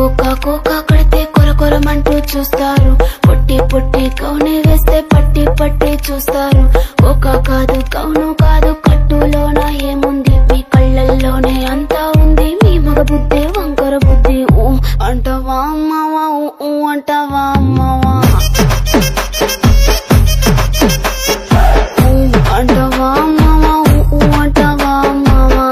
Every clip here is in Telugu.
కోకా కడితే కొరకొరమంటూ చూస్తారు. పొట్టి పొట్టి కౌనే వేస్తే పట్టి పట్టి చూస్తారు. కోకా కాదు కౌను కాదు కట్టులోన ఏముంది, మీ కళ్ళల్లోనే అంతా ఉంది. మీ మగ బుద్ధి వంకర బుద్ధి. ఊ అంటావా అమ్మావా, ఊ అంటావా అమ్మావా, ఊ అంటావా అమ్మావా, ఊ అంటావా అమ్మావా.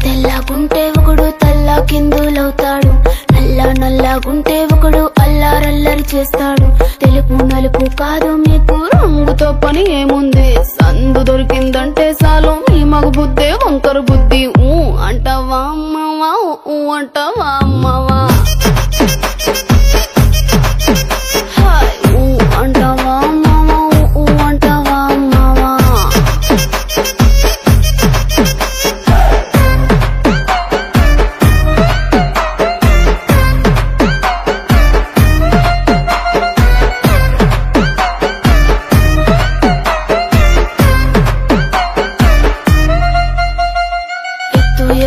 తెల్లగుంటే ఒకడు తల్ల కిందులవుతాడు, నల్లగుంటే ఒకడు అల్లారల్లరి చేస్తాడు. తెలుపు నలుపు కాదు మీకు రంగుతో పని ఏముంది, సందు దొరికిందంటే చాలు మీ మగ బుద్ధే వంకర బుద్ధి. ఊ అంటావా అమ్మావా, ఊ అంటావా అమ్మావా, ఊ అంటావా అమ్మావా, ఊ అంటావా అమ్మావా.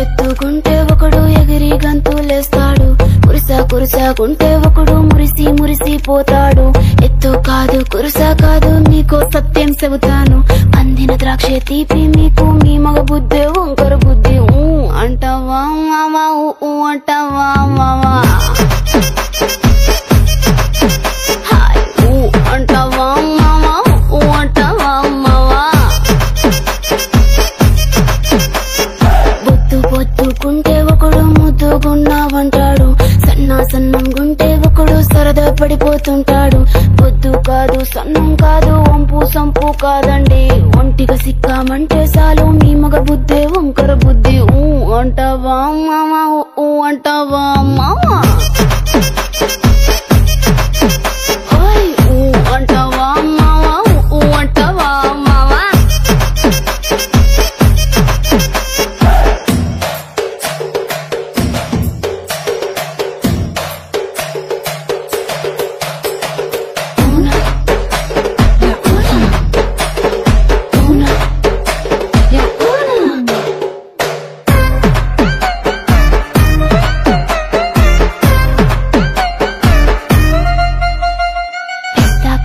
ఎత్తుకుంటే ఒకడు ఎగిరి గంతులేస్తాడు, కురుసాకుంటే ఒకడు మురిసి పోతాడు. ఎత్తు కాదు కురుసా కాదు నీకో సత్యం చెబుతాను, అందిన ద్రాక్ష తీపి మీకు మీ మగ బుద్ధి వంకర బుద్ధి. ఊ అంటావా మావా, ఊ అంటావా మావా, ఊ అంటావా మావా, ఊ అంటావా మావా. బొద్దుకుంటే ఒకడు ముద్దుగున్నావంటాడు, సన్నంగుంటే ఒకడు సరదా పడిపోతుంటాడు. బొద్దు కాదు సన్నం కాదు వంపు సంపు కాదండి, ఒంటిగా సిక్కామంటే చాలు మీ మగ బుద్ధే వంకర బుద్ధి. ఊ అంటావా మావా, ఊ అంటావా మావా, ఊ అంటావా మావా, ఊ అంటావా మావా.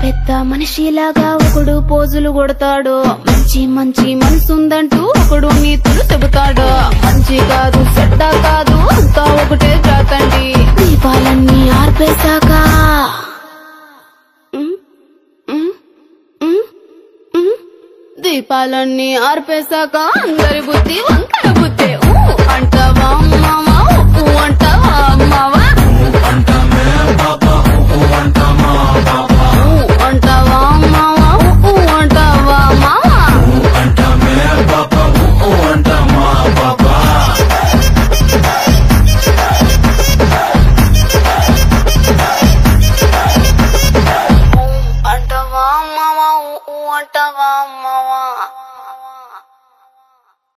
పెద్ద మనిషిలాగా ఒకడు పోజులు కొడతాడు, మంచి మనసుందంటూ ఒకడు నీతులు చెబుతాడు. మంచి కాదు చెడ్డ కాదు అంతా ఒకటే జాతండి, దీపాలన్నీ ఆర్పేశాక దీపాలన్నీ ఆర్పేశాక అందరి బుద్ధి వంకర బుద్ధి.